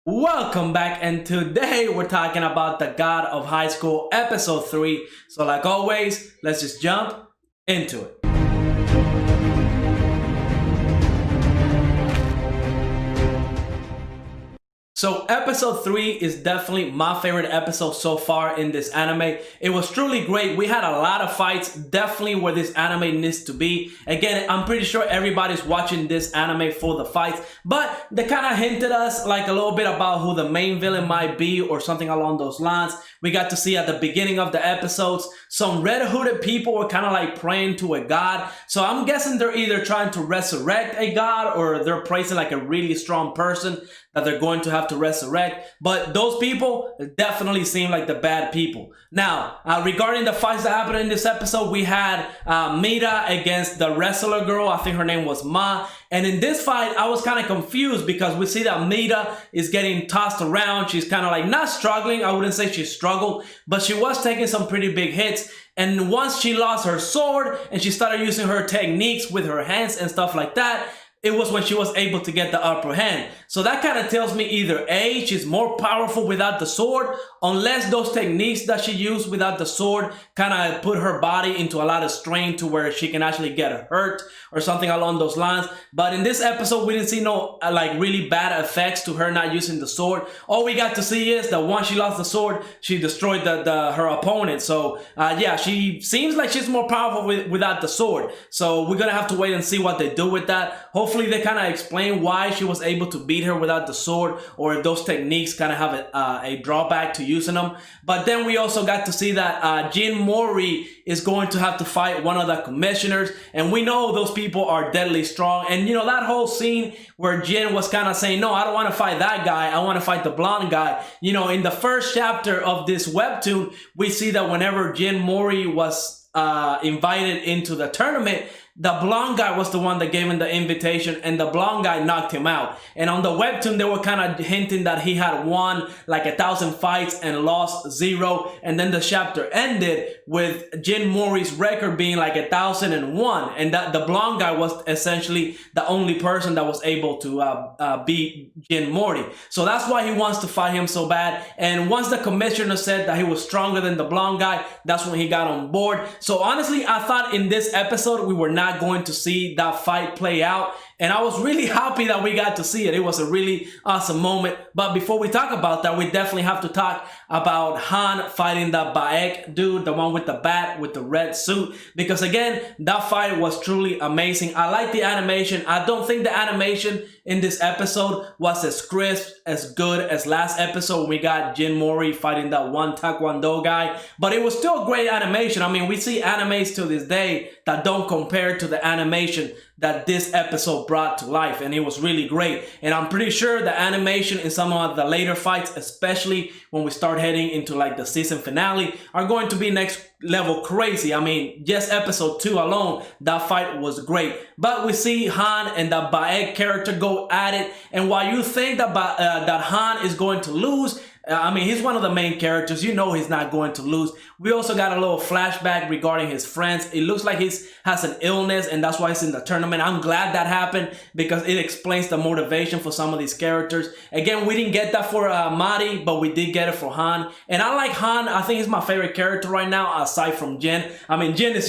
Welcome back, and today we're talking about the God of High School episode 3. So like always, let's just jump into it. So episode 3 is definitely my favorite episode so far in this anime. It was truly great. We had a lot of fights, definitely where this anime needs to be. Again, I'm pretty sure everybody's watching this anime for the fights, but they kind of hinted us like a little bit about who the main villain might be or something along those lines. We got to see at the beginning of the episodes, some red hooded people were kind of like praying to a god. So I'm guessing they're either trying to resurrect a god or they're praising like a really strong person that they're going to have to resurrect. But those people definitely seem like the bad people. Now, regarding the fights that happened in this episode, we had Mira against the wrestler girl. I think her name was Ma. And in this fight, I was kind of confused because we see that Mira is getting tossed around. She's kind of like not struggling. I wouldn't say she struggled, but she was taking some pretty big hits. And once she lost her sword and she started using her techniques with her hands and stuff like that, it was when she was able to get the upper hand. So that kind of tells me either A, she's more powerful without the sword, unless those techniques that she used without the sword kind of put her body into a lot of strain to where she can actually get hurt or something along those lines. But in this episode, we didn't see no like really bad effects to her not using the sword. All we got to see is that once she lost the sword, she destroyed her opponent. So yeah, she seems like she's more powerful without the sword. So we're gonna have to wait and see what they do with that. Hopefully they kind of explain why she was able to beat her without the sword, or if those techniques kind of have a drawback to using them. But then we also got to see that Jin Mori is going to have to fight one of the commissioners, and we know those people are deadly strong. And you know, that whole scene where Jin was kind of saying, no, I don't want to fight that guy, I want to fight the blonde guy. You know, in the first chapter of this webtoon, we see that whenever Jin Mori was invited into the tournament, the blonde guy was the one that gave him the invitation, and the blonde guy knocked him out. And on the webtoon, they were kind of hinting that he had won like 1,000 fights and lost 0. And then the chapter ended with Jin Mori's record being like 1,001, and that the blonde guy was essentially the only person that was able to beat Jin Mori. So that's why he wants to fight him so bad. And once the commissioner said that he was stronger than the blonde guy, that's when he got on board. So honestly, I thought in this episode we were not going to see that fight play out, and I was really happy that we got to see it. It was a really awesome moment. But before we talk about that, we definitely have to talk about Han fighting the Baek dude, the one with the bat with the red suit, because again, that fight was truly amazing. I like the animation. I don't think the animation in this episode was as crisp, as good as last episode when we got Jin Mori fighting that one Taekwondo guy, but it was still great animation. I mean, we see animes to this day that don't compare to the animation that this episode brought to life, and it was really great. And I'm pretty sure the animation in some of the later fights, especially when we start heading into like the season finale, are going to be next level crazy. I mean, just episode 2 alone, that fight was great. But we see Han and the Baek character go at it, and while you think that that Han is going to lose, I mean, he's one of the main characters. You know he's not going to lose. We also got a little flashback regarding his friends. It looks like he has an illness, and that's why he's in the tournament. I'm glad that happened because it explains the motivation for some of these characters. Again, we didn't get that for Mari, but we did get it for Han. And I like Han. I think he's my favorite character right now, aside from Jin. I mean, Jin is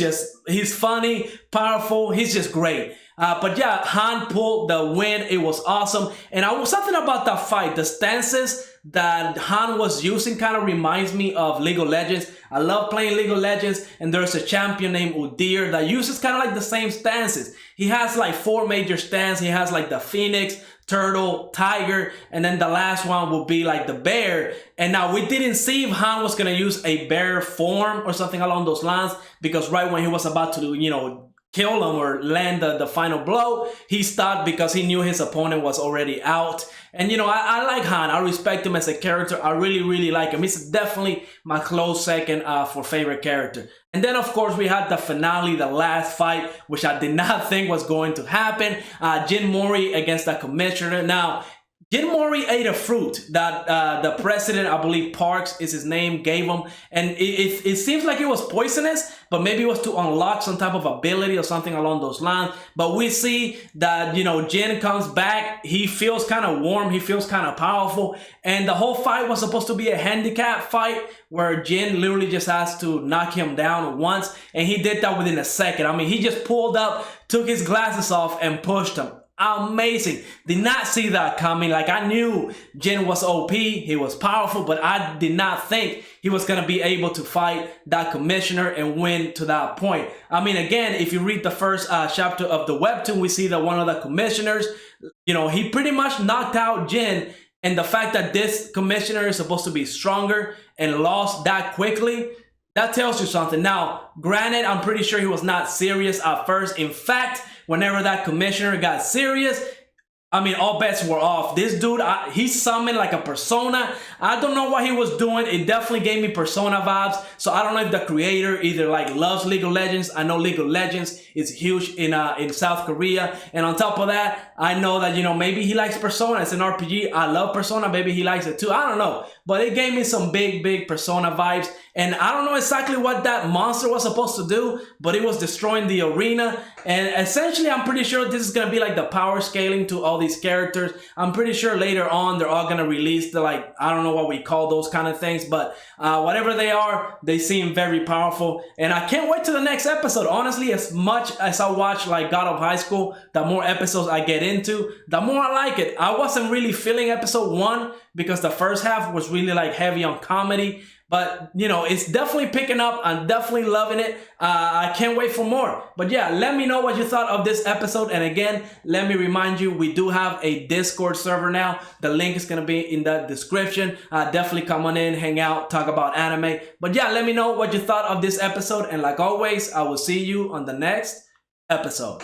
he's funny, powerful. He's just great. But yeah, Han pulled the win. It was awesome. And something about that fight, the stances that Han was using kind of reminds me of League of Legends. I love playing League of Legends, and there's a champion named Udyr that uses kind of like the same stances. He has like 4 major stances. He has like the Phoenix, Turtle, Tiger, and then the last one will be like the bear. And now we didn't see if Han was going to use a bear form or something along those lines, because right when he was about to, you know, kill him or land the final blow, he stopped because he knew his opponent was already out. And you know, I like Han. I respect him as a character. I really like him. He's definitely my close second for favorite character. And then of course we had the finale, the last fight, which I did not think was going to happen. Jin Mori against the commissioner. Now, Jin Mori ate a fruit that the president, I believe Parks is his name, gave him. And it seems like it was poisonous, but maybe it was to unlock some type of ability or something along those lines. But we see that, you know, Jin comes back. He feels kind of warm. He feels kind of powerful. And the whole fight was supposed to be a handicap fight where Jin literally just has to knock him down once. And he did that within a second. I mean, he just pulled up, took his glasses off, and pushed him. Amazing. Did not see that coming. Like, I knew Jin was OP, he was powerful, but I did not think he was going to be able to fight that commissioner and win to that point. I mean, again, if you read the first chapter of the webtoon, we see that one of the commissioners, you know, he pretty much knocked out Jin. And the fact that this commissioner is supposed to be stronger and lost that quickly, that tells you something. Now, granted, I'm pretty sure he was not serious at first. In fact, whenever that commissioner got serious, I mean, all bets were off. This dude, he summoned like a persona. I don't know what he was doing. It definitely gave me persona vibes. So I don't know if the creator either like loves League of Legends. I know League of Legends is huge in South Korea. And on top of that, I know that, you know, maybe he likes Persona. It's an RPG. I love Persona. Maybe he likes it too. I don't know. But it gave me some big Persona vibes. And I don't know exactly what that monster was supposed to do, but it was destroying the arena. And essentially, I'm pretty sure this is going to be like the power scaling to all these characters. I'm pretty sure later on, they're all going to release the, like, I don't know what we call those kind of things, but whatever they are, they seem very powerful. And I can't wait to the next episode. Honestly, as much as I watch like God of High School, the more episodes I get into, the more I like it. I wasn't really feeling episode 1 because the first half was really like heavy on comedy. But, you know, it's definitely picking up. I'm definitely loving it. I can't wait for more. But yeah, let me know what you thought of this episode. And again, let me remind you, we do have a Discord server now. The link is going to be in the description. Definitely come on in, hang out, talk about anime. But yeah, let me know what you thought of this episode. And like always, I will see you on the next episode.